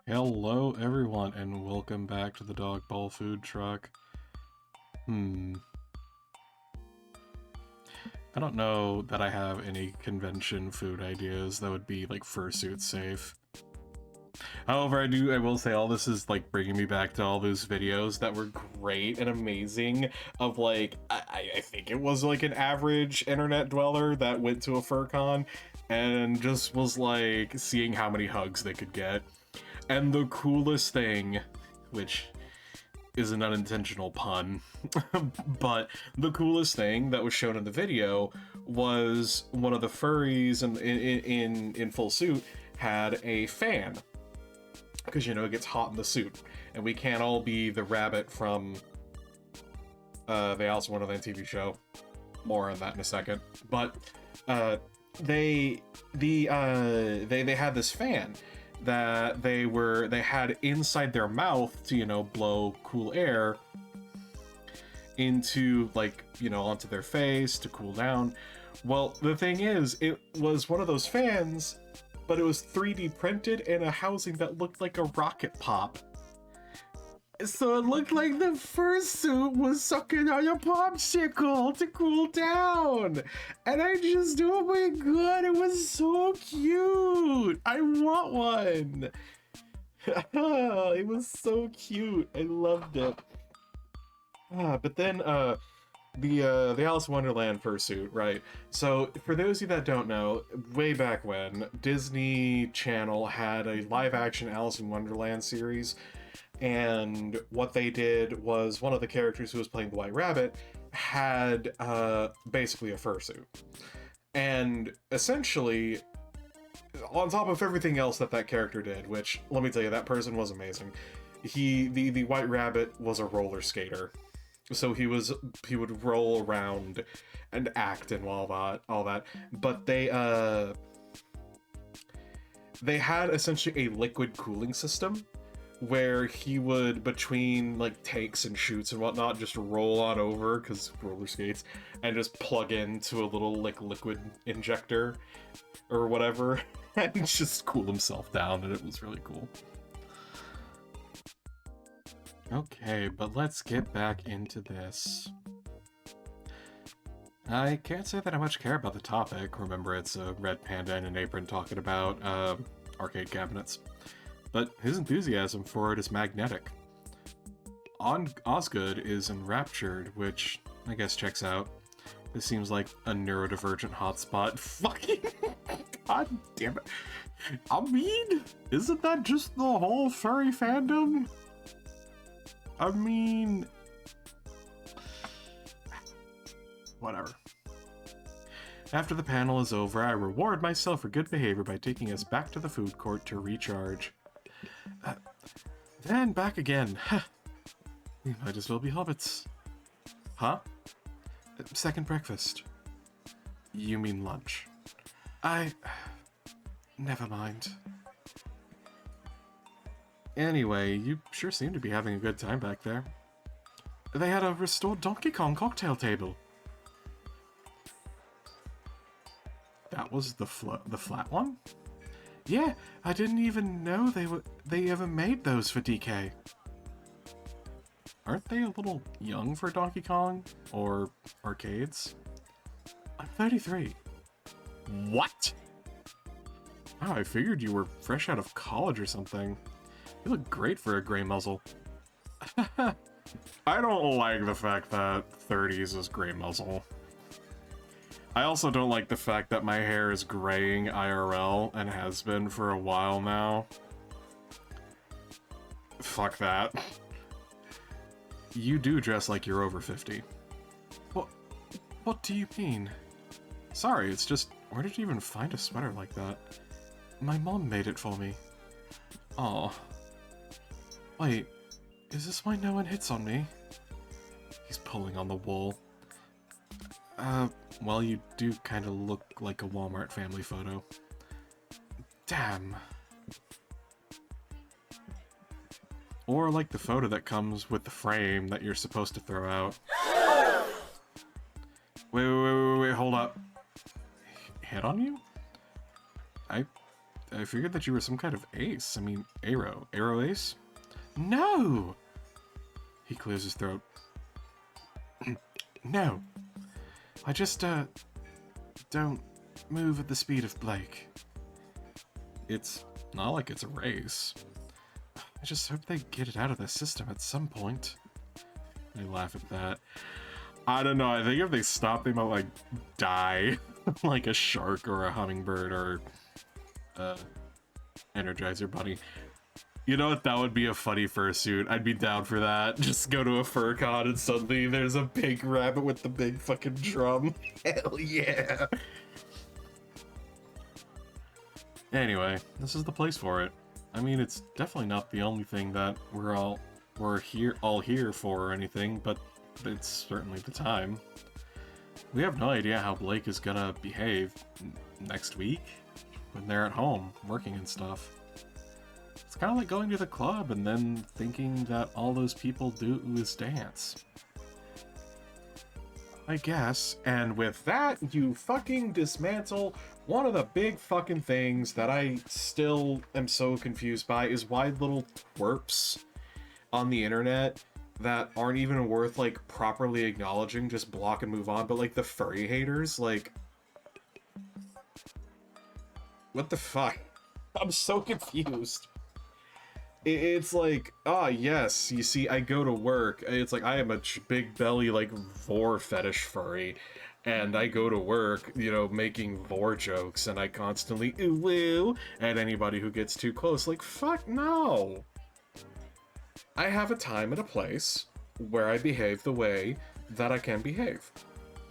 Hello everyone and welcome back to the Dog Bowl Food Truck. I don't know that I have any convention food ideas that would be like fursuit safe. However, I will say all this is like bringing me back to all those videos that were great and amazing of like, I think it was like an average internet dweller that went to a fur con and just was like seeing how many hugs they could get. And the coolest thing, which is an unintentional pun, but the coolest thing that was shown in the video was one of the furries in full suit had a fan. Because, you know, it gets hot in the suit. And we can't all be the rabbit from the Alice in Wonderland TV show. More on that in a second. But they had this fan that they had inside their mouth to, you know, blow cool air into, like, you know, onto their face to cool down. Well, the thing is, it was one of those fans, but it was 3D printed in a housing that looked like a rocket pop. So it looked like the fursuit was sucking on a popsicle to cool down. And I just, oh my god, it was so cute. I want one. It was so cute. I loved it. But then the Alice in Wonderland fursuit, right? So for those of you that don't know, way back when, Disney Channel had a live-action Alice in Wonderland series. And what they did was one of the characters who was playing the White Rabbit had basically a fursuit. And essentially, on top of everything else that character did, which, let me tell you, that person was amazing. The White Rabbit was a roller skater. So he would roll around and act and all that. But they had essentially a liquid cooling system where he would, between like takes and shoots and whatnot, just roll on over, because roller skates, and just plug into a little like liquid injector or whatever and just cool himself down, and it was really cool. Okay, but let's get back into this. I can't say that I much care about the topic. Remember, it's a red panda in an apron talking about arcade cabinets. But his enthusiasm for it is magnetic. Osgood is enraptured, which I guess checks out. This seems like a neurodivergent hotspot. Fucking god damn it. I mean, isn't that just the whole furry fandom? I mean, whatever. After the panel is over, I reward myself for good behavior by taking us back to the food court to recharge. Then back again. We might as well be hobbits. Huh? Second breakfast. You mean lunch. Never mind. Anyway, you sure seem to be having a good time back there. They had a restored Donkey Kong cocktail table. That was the flat one? Yeah, I didn't even know they ever made those for DK. Aren't they a little young for Donkey Kong? Or arcades? I'm 33. What? Wow, I figured you were fresh out of college or something. You look great for a gray muzzle. I don't like the fact that 30s is gray muzzle. I also don't like the fact that my hair is graying IRL and has been for a while now. Fuck that. You do dress like you're over 50. What do you mean? Sorry, it's just, where did you even find a sweater like that? My mom made it for me. Aw. Wait, is this why no one hits on me? He's pulling on the wool. Well, you do kind of look like a Walmart family photo. Damn. Or like the photo that comes with the frame that you're supposed to throw out. Wait, hold up. Hit on you? I figured that you were some kind of ace. I mean, arrow. Arrow ace? No! He clears his throat. No. I just, don't move at the speed of Blake. It's not like it's a race. I just hope they get it out of their system at some point. They laugh at that. I don't know, I think if they stop, they might, like, die. Like a shark or a hummingbird or Energizer Bunny. You know what? That would be a funny fursuit. I'd be down for that. Just go to a fur con and suddenly there's a big rabbit with the big fucking drum. Hell yeah! Anyway, this is the place for it. I mean, it's definitely not the only thing that we're all here for or anything, but it's certainly the time. We have no idea how Blake is gonna behave next week when they're at home working and stuff. It's kind of like going to the club and then thinking that all those people do is dance. I guess. And with that, you fucking dismantle one of the big fucking things that I still am so confused by is why little twerps on the internet that aren't even worth, like, properly acknowledging, just block and move on, but, like, the furry haters, like... What the fuck? I'm so confused. It's like, ah, yes, you see, I go to work, it's like, I am a big belly, like, vor fetish furry, and I go to work, you know, making vor jokes, and I constantly ooh-woo at anybody who gets too close, like, fuck no! I have a time and a place where I behave the way that I can behave.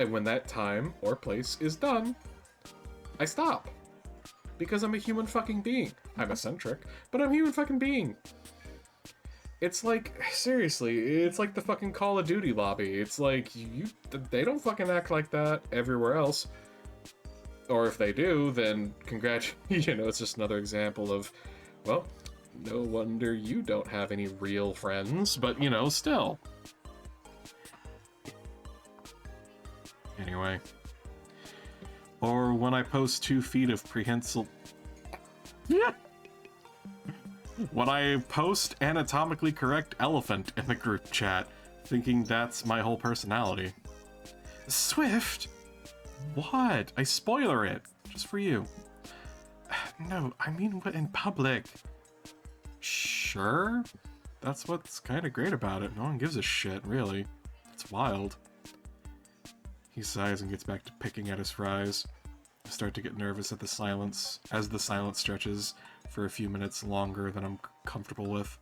And when that time or place is done, I stop. Because I'm a human fucking being. I'm eccentric, but I'm a human fucking being. It's like, seriously, it's like the fucking Call of Duty lobby. It's like, they don't fucking act like that everywhere else. Or if they do, then you know, it's just another example of, well, no wonder you don't have any real friends, but, you know, still. Anyway. Or when I post 2 feet of prehensile... Yeah! When I post anatomically correct elephant in the group chat, thinking that's my whole personality. Swift? What? I spoiler it. Just for you. No, I mean in public. Sure? That's what's kind of great about it. No one gives a shit, really. It's wild. He sighs and gets back to picking at his fries. I start to get nervous at the silence, as the silence stretches for a few minutes longer than I'm comfortable with.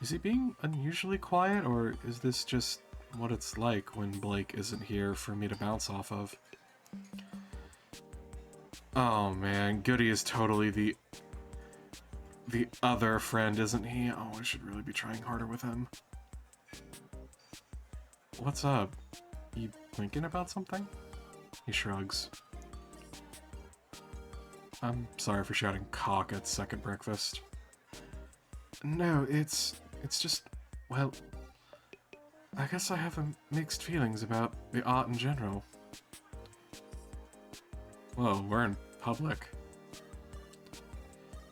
Is he being unusually quiet, or is this just what it's like when Blake isn't here for me to bounce off of? Oh man, Goody is totally the other friend, isn't he? Oh, I should really be trying harder with him. What's up? You thinking about something? He shrugs. I'm sorry for shouting cock at second breakfast. No, it's just, well, I guess I have mixed feelings about the art in general. Whoa, we're in public.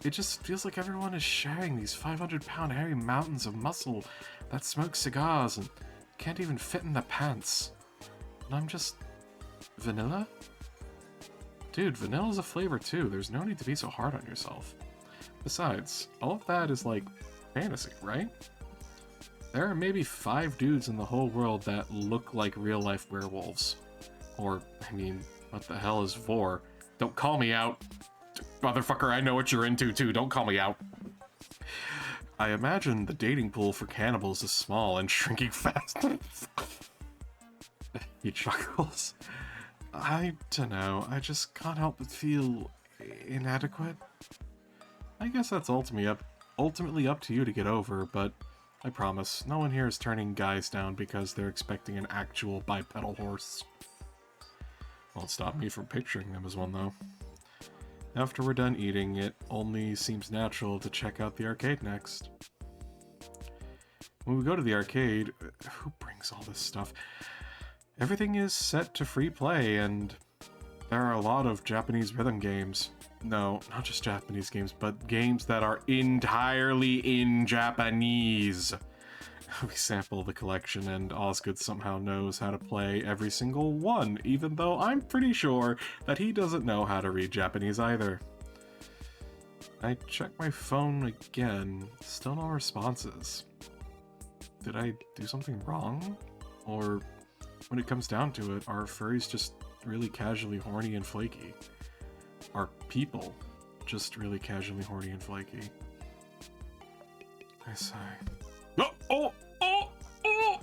It just feels like everyone is sharing these 500-pound hairy mountains of muscle that smoke cigars and can't even fit in their pants. And I'm just... vanilla? Dude, vanilla's a flavor too. There's no need to be so hard on yourself. Besides, all of that is like fantasy, right? There are maybe 5 dudes in the whole world that look like real-life werewolves. Or, I mean, what the hell is vor? Don't call me out! Motherfucker, I know what you're into too, don't call me out! I imagine the dating pool for cannibals is small and shrinking fast. He chuckles. I dunno, I just can't help but feel inadequate. I guess that's ultimately up to you to get over, but I promise, no one here is turning guys down because they're expecting an actual bipedal horse. Won't stop me from picturing them as one, though. After we're done eating, it only seems natural to check out the arcade next. When we go to the arcade, who brings all this stuff? Everything is set to free play, and There are a lot of Japanese rhythm games. No, not just Japanese games, but games that are entirely in Japanese. We sample the collection, and Osgood somehow knows how to play every single one, even though I'm pretty sure that he doesn't know how to read Japanese either. I checked my phone again, still no responses. Did I do something wrong? Or, when it comes down to it, are furries just really casually horny and flaky? Are people just really casually horny and flaky? I sigh. Oh! Oh! Oh! Oh!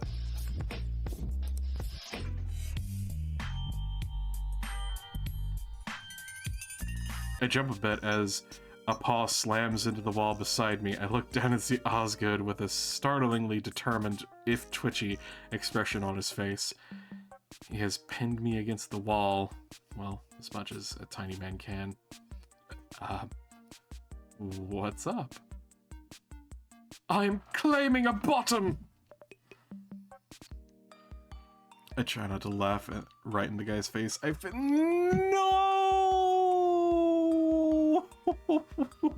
I jump a bit as a paw slams into the wall beside me. I look down and see Osgood with a startlingly determined, if twitchy, expression on his face. He has pinned me against the wall, well, as much as a tiny man can. What's up? I'm claiming a bottom! I try not to laugh right in the guy's face. No!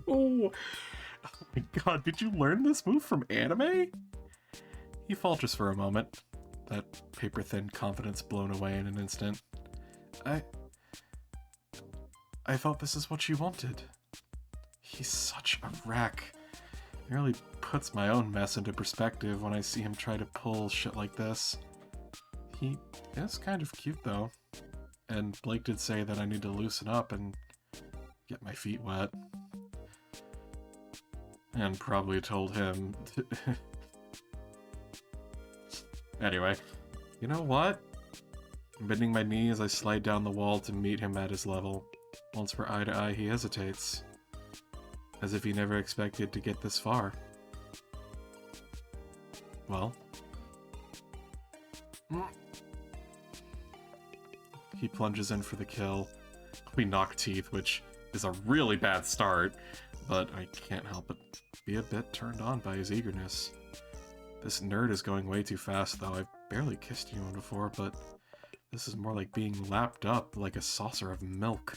Oh my god, did you learn this move from anime? He falters for a moment, that paper-thin confidence blown away in an instant. I thought this is what you wanted. He's such a wreck. It really puts my own mess into perspective when I see him try to pull shit like this. He is kind of cute, though. And Blake did say that I need to loosen up and get my feet wet. And probably told him... Anyway, you know what? Bending my knee as I slide down the wall to meet him at his level. Once we're eye to eye, he hesitates. As if he never expected to get this far. Well... He plunges in for the kill. We knock teeth, which is a really bad start, but I can't help but be a bit turned on by his eagerness. This nerd is going way too fast, though. I've barely kissed anyone before, but this is more like being lapped up like a saucer of milk.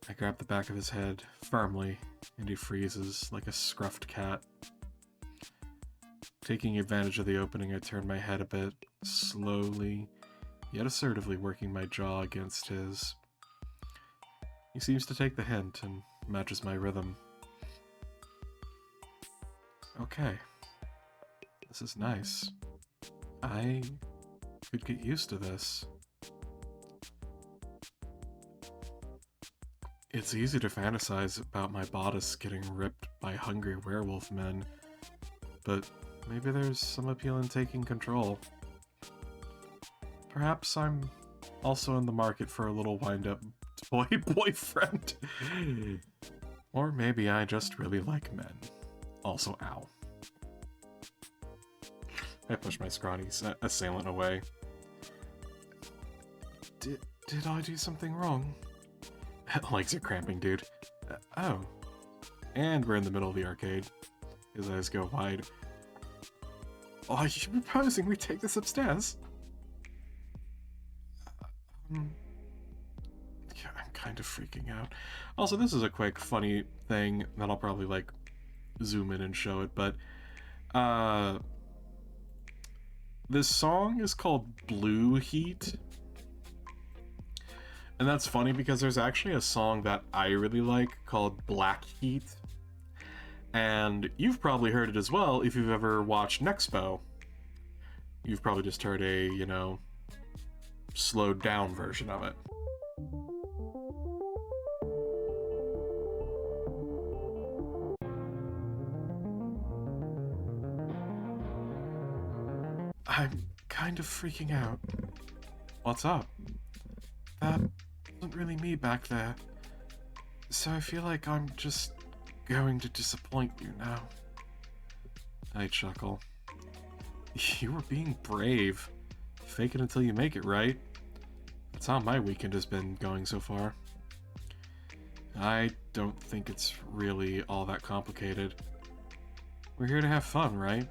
I grab the back of his head firmly, and he freezes like a scruffed cat. Taking advantage of the opening, I turn my head a bit, slowly, yet assertively working my jaw against his. He seems to take the hint and matches my rhythm. Okay. This is nice. I could get used to this. It's easy to fantasize about my bodice getting ripped by hungry werewolf men, but maybe there's some appeal in taking control. Perhaps I'm also in the market for a little wind-up toy boyfriend. Or maybe I just really like men. Also, ow. I push my scrawny assailant away. Did I do something wrong? Legs are cramping, dude. Oh. And we're in the middle of the arcade. His eyes go wide. Are you proposing we take this upstairs? Yeah, I'm kind of freaking out. Also, this is a quick, funny thing that I'll probably, like, zoom in and show it, but, this song is called Blue Heat. And that's funny because there's actually a song that I really like called Black Heat. And you've probably heard it as well if you've ever watched Nexpo. You've probably just heard a, you know, slowed down version of it. I'm kind of freaking out. What's up? That wasn't really me back there. So I feel like I'm just going to disappoint you now. I chuckle. You were being brave. Fake it until you make it, right? That's how my weekend has been going so far. I don't think it's really all that complicated. We're here to have fun, right?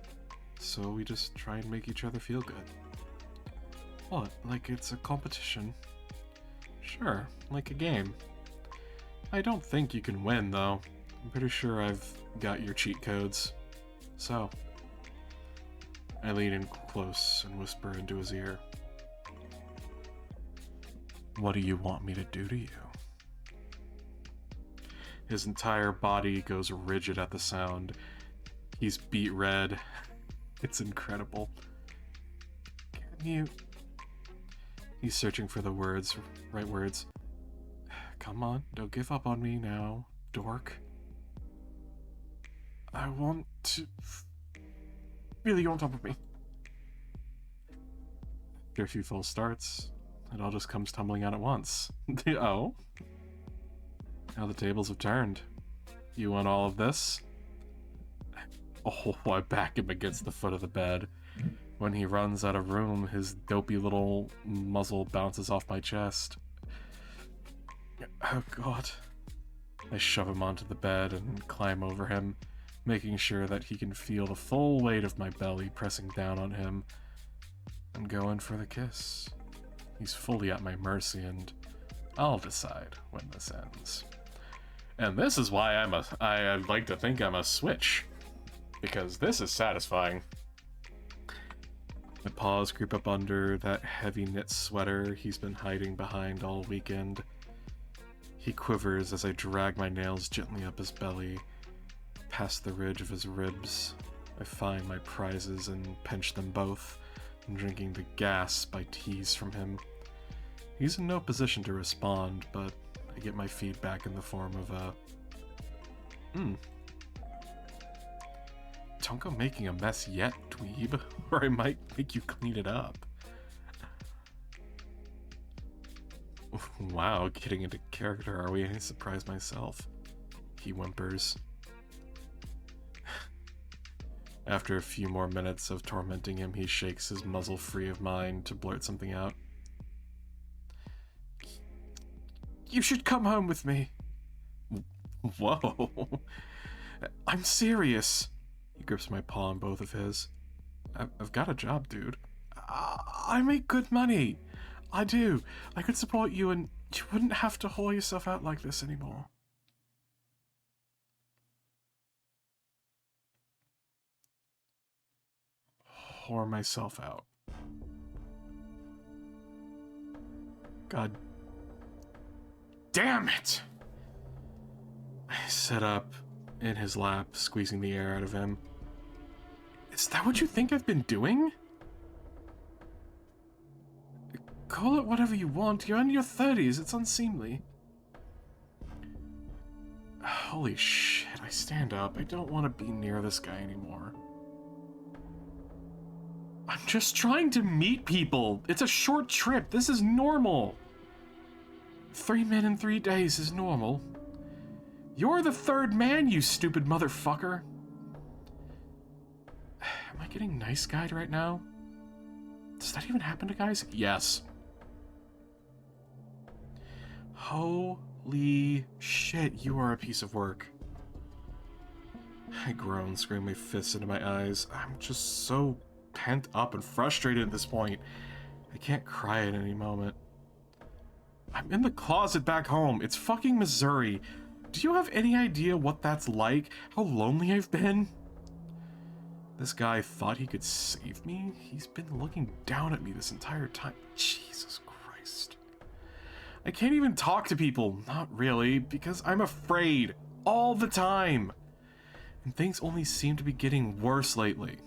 So we just try and make each other feel good. What, like it's a competition? Sure, like a game. I don't think you can win, though. I'm pretty sure I've got your cheat codes. So, I lean in close and whisper into his ear. What do you want me to do to you? His entire body goes rigid at the sound. He's beet red. It's incredible. Can you... He's searching for the words, right words. Come on, don't give up on me now, dork. I want to... Really, you're on top of me. After a few false starts, it all just comes tumbling out at once. Oh? Now the tables have turned. You want all of this? Oh, I back him against the foot of the bed. When he runs out of room, his dopey little muzzle bounces off my chest. Oh god. I shove him onto the bed and climb over him, making sure that he can feel the full weight of my belly pressing down on him, and go in for the kiss. He's fully at my mercy, and I'll decide when this ends. And this is why I like to think I'm a switch, because this is satisfying. My paws creep up under that heavy knit sweater he's been hiding behind all weekend. He quivers as I drag my nails gently up his belly, past the ridge of his ribs. I find my prizes and pinch them both, drinking the gas I tease from him. He's in no position to respond, but I get my feedback in the form of a... Don't go making a mess yet, dweeb, or I might make you clean it up. Wow, getting into character, are we? I surprise myself. He whimpers. After a few more minutes of tormenting him, he shakes his muzzle free of mine to blurt something out. You should come home with me. Whoa. I'm serious. He grips my paw in both of his. I've got a job, dude. I make good money. I do. I could support you and you wouldn't have to haul yourself out like this anymore. Whore myself out. God damn it! I sit up in his lap, squeezing the air out of him. Is that what you think I've been doing? Call it whatever you want. You're in your 30s. It's unseemly. Holy shit, I stand up. I don't want to be near this guy anymore. I'm just trying to meet people. It's a short trip. This is normal. 3 men in 3 days is normal. You're the third man, you stupid motherfucker. Am I getting nice guy right now? Does that even happen to guys? Yes. Holy shit, you are a piece of work. I groan, screaming my fists into my eyes. I'm just so pent up and frustrated at this point. I can't cry at any moment. I'm in the closet back home. It's fucking Missouri. Do you have any idea what that's like? How lonely I've been? This guy thought he could save me? He's been looking down at me this entire time. Jesus Christ. I can't even talk to people. Not really, because I'm afraid. All the time. And things only seem to be getting worse lately.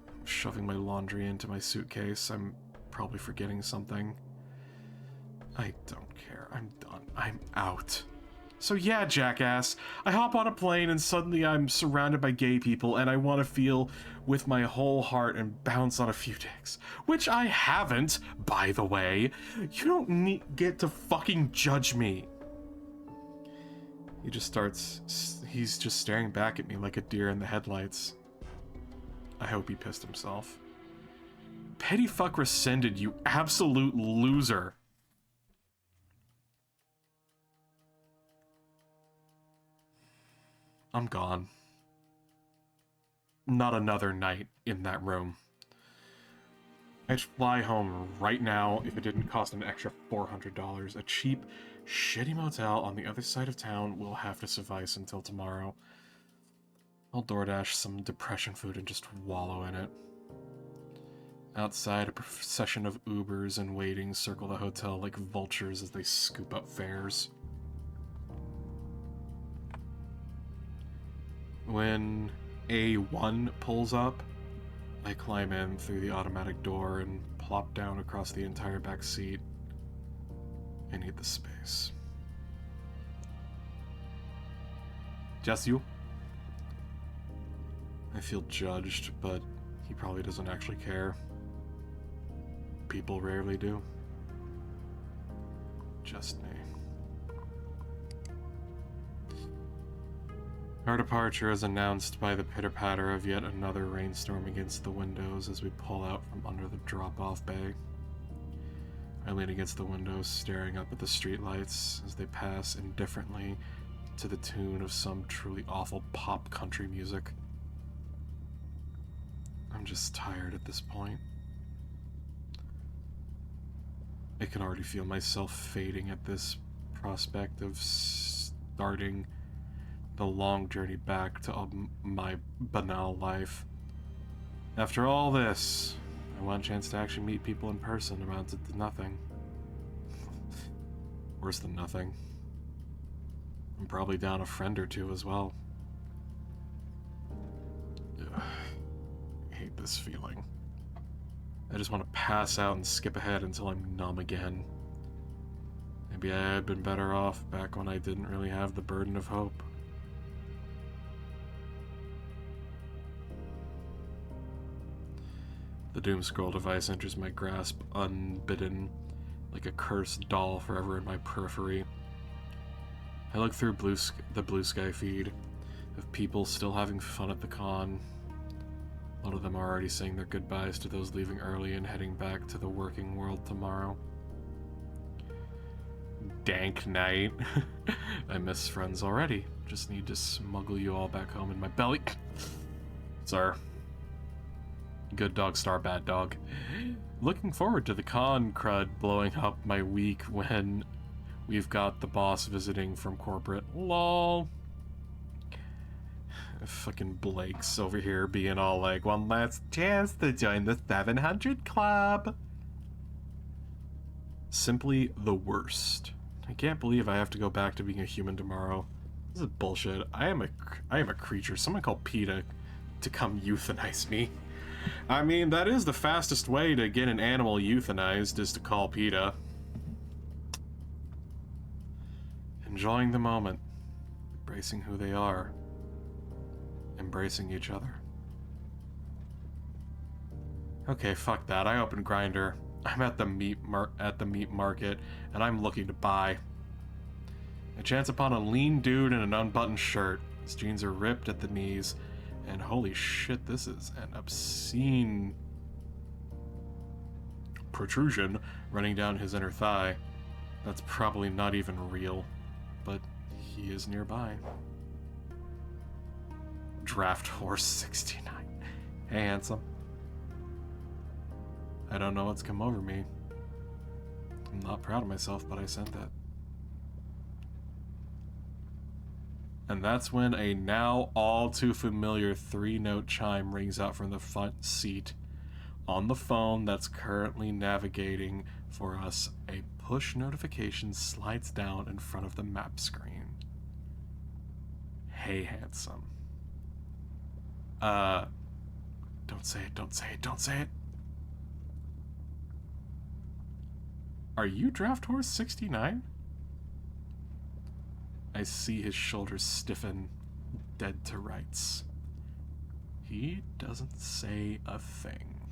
I'm shoving my laundry into my suitcase. I'm probably forgetting something. I don't care. I'm done. I'm out. So yeah, jackass, I hop on a plane and suddenly I'm surrounded by gay people and I want to feel with my whole heart and bounce on a few dicks. Which I haven't, by the way. You don't get to fucking judge me. He's just staring back at me like a deer in the headlights. I hope he pissed himself. Petty fuck rescinded, you absolute loser. I'm gone. Not another night in that room. I'd fly home right now if it didn't cost an extra $400. A cheap, shitty motel on the other side of town will have to suffice until tomorrow. I'll DoorDash some depression food and just wallow in it. Outside, a procession of Ubers and waiting circle the hotel like vultures as they scoop up fares. When A1 pulls up, I climb in through the automatic door and plop down across the entire back seat. I need the space. Just you? I feel judged, but he probably doesn't actually care. People rarely do. Just me. Our departure is announced by the pitter-patter of yet another rainstorm against the windows as we pull out from under the drop-off bay. I lean against the window, staring up at the streetlights as they pass indifferently to the tune of some truly awful pop country music. I'm just tired at this point. I can already feel myself fading at this prospect of starting the long journey back to my banal life. After all this, my one chance to actually meet people in person amounted to nothing. Worse than nothing. I'm probably down a friend or two as well. Ugh. I hate this feeling. I just want to pass out and skip ahead until I'm numb again. Maybe I had been better off back when I didn't really have the burden of hope. The doom scroll device enters my grasp unbidden, like a cursed doll forever in my periphery. I look through the blue sky feed of people still having fun at the con. A lot of them are already saying their goodbyes to those leaving early and heading back to the working world tomorrow. Dank night. I miss friends already. Just need to smuggle you all back home in my belly. Sir. Good dog star bad dog. Looking forward to the con crud blowing up my week when we've got the boss visiting from corporate. Lol. Fucking Blake's over here being all like, one last chance to join the 700 club. Simply the worst. I can't believe I have to go back to being a human tomorrow. This is bullshit. I am a creature. Someone called PETA to come euthanize me. I mean, that is the fastest way to get an animal euthanized, is to call PETA. Enjoying the moment. Embracing who they are. Embracing each other. Okay, fuck that. I opened Grindr. I'm at the meat market, and I'm looking to buy. I chance upon a lean dude in an unbuttoned shirt. His jeans are ripped at the knees, and holy shit, this is an obscene protrusion running down his inner thigh. That's probably not even real, but he is nearby. Draft Horse 69. Hey, handsome. I don't know what's come over me. I'm not proud of myself, but I sent that. And that's when a now all too familiar 3-note chime rings out from the front seat. On the phone that's currently navigating for us, a push notification slides down in front of the map screen. Hey, handsome. Don't say it, don't say it, don't say it. Are you Draft Horse 69? I see his shoulders stiffen, dead to rights. He doesn't say a thing.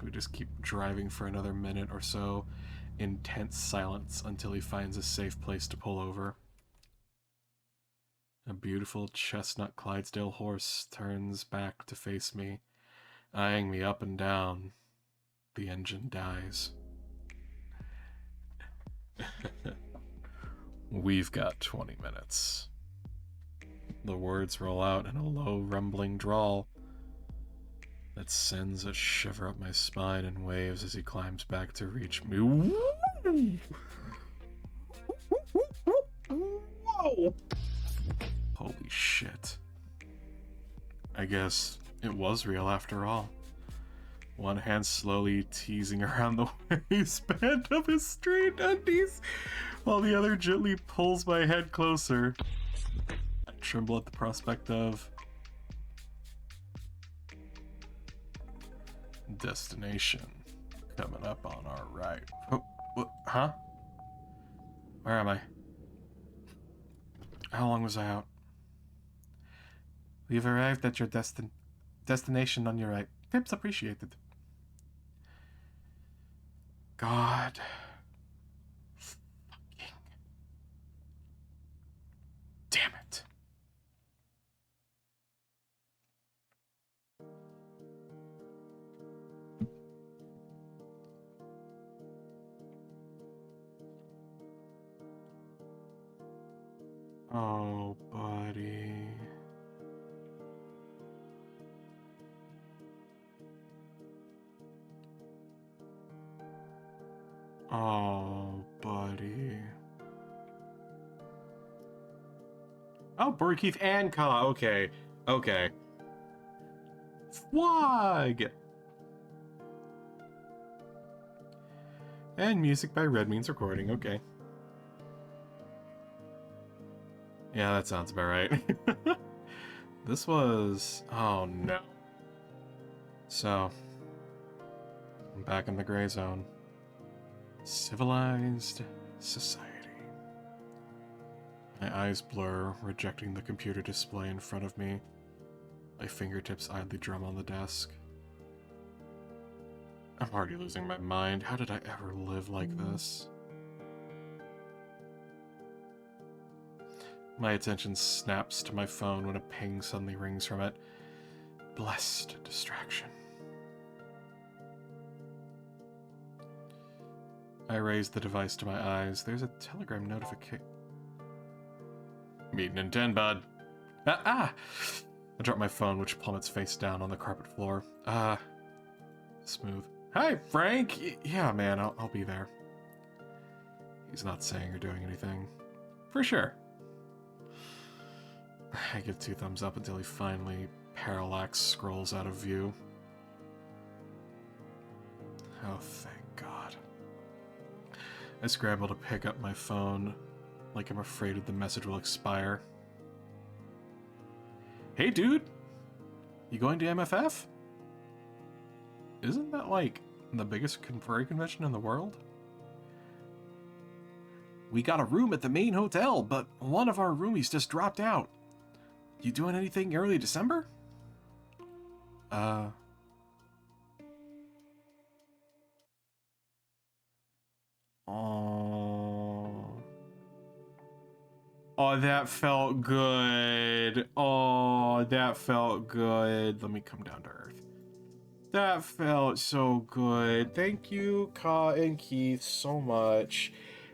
We just keep driving for another minute or so in tense silence until he finds a safe place to pull over. A beautiful chestnut Clydesdale horse turns back to face me, eyeing me up and down. The engine dies. We've got 20 minutes. The words roll out in a low, rumbling drawl. that sends a shiver up my spine and waves as he climbs back to reach me. Whoa! Holy shit. I guess it was real after all. One hand slowly teasing around the waistband of his straight undies, while the other gently pulls my head closer. I tremble at the prospect of destination coming up on our right. Oh, what? Huh? Where am I? How long was I out? We've arrived at your destination on your right. Tips appreciated. God. Fucking. Damn it. Oh, buddy. Oh, buddy. Oh, Burry Keith and Ka. Okay. Okay. Fwag! And music by Red Means Recording. Okay. Yeah, that sounds about right. This was... Oh, no. So, I'm back in the gray zone. Civilized society. My eyes blur, rejecting the computer display in front of me. My fingertips idly drum on the desk. I'm already losing my mind. How did I ever live like this? My attention snaps to my phone when a ping suddenly rings from it. Blessed distraction. I raise the device to my eyes. There's a telegram notification. Meeting in 10, bud. I drop my phone, which plummets face down on the carpet floor. Smooth. Hi, Frank! Yeah, man, I'll be there. He's not saying or doing anything. For sure. I give 2 thumbs up until he finally parallax scrolls out of view. Oh, thank God. I scramble to pick up my phone, like I'm afraid the message will expire. Hey, dude! You going to MFF? Isn't that, like, the biggest furry convention in the world? We got a room at the main hotel, but one of our roomies just dropped out. You doing anything early December? Oh. Oh, that felt good. Oh, that felt good. Let me come down to earth. That felt so good. Thank you, Ka and Keith, so much.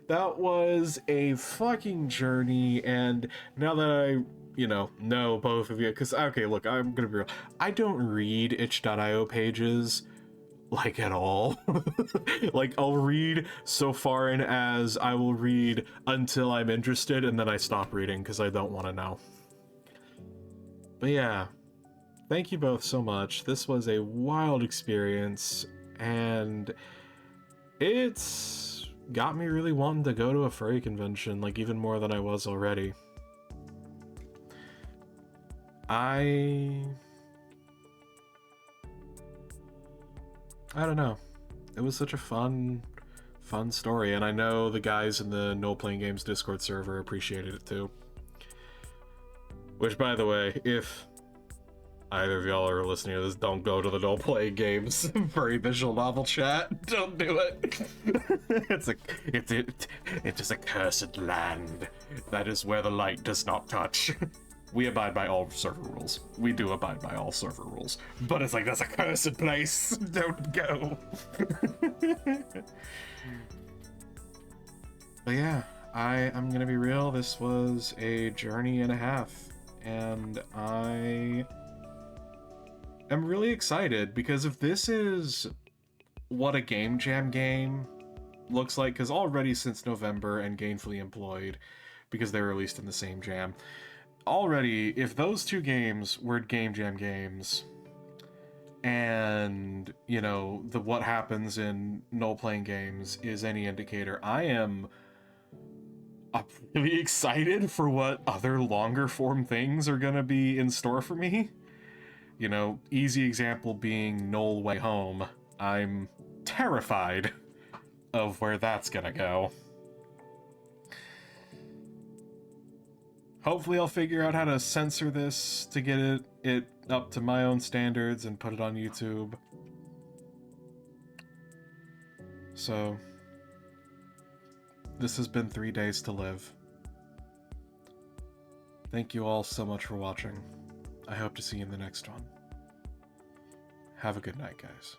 That was a fucking journey, and now that I, know both of you, because, okay, look, I'm gonna be real. I don't read itch.io pages, like, at all. Like, I'll read so far in as I will read until I'm interested, and then I stop reading, because I don't want to know. But yeah. Thank you both so much. This was a wild experience, and it's got me really wanting to go to a furry convention, like even more than I was already. I don't know. It was such a fun story, and I know the guys in the No Playing Games Discord server appreciated it too. Which, by the way, if either of y'all are listening to this, don't go to the No Playing Games furry visual novel chat. Don't do it. It is a cursed land. That is where the light does not touch. We abide by all server rules. We do abide by all server rules. But it's like, that's a cursed place. Don't go. But yeah, I'm gonna be real. This was a journey and a half. And I am really excited because if this is what a Game Jam game looks like, because already since November and Gainfully Employed, because they're released in the same jam, already, if those two games were Game Jam games, and, you know, the what happens in no-playing games is any indicator, I'm really excited for what other longer form things are gonna be in store for me. You know, easy example being No Way Home. I'm terrified of where that's gonna go. Hopefully I'll figure out how to censor this to get it up to my own standards and put it on YouTube. So, this has been 3 Days to Live. Thank you all so much for watching. I hope to see you in the next one. Have a good night, guys.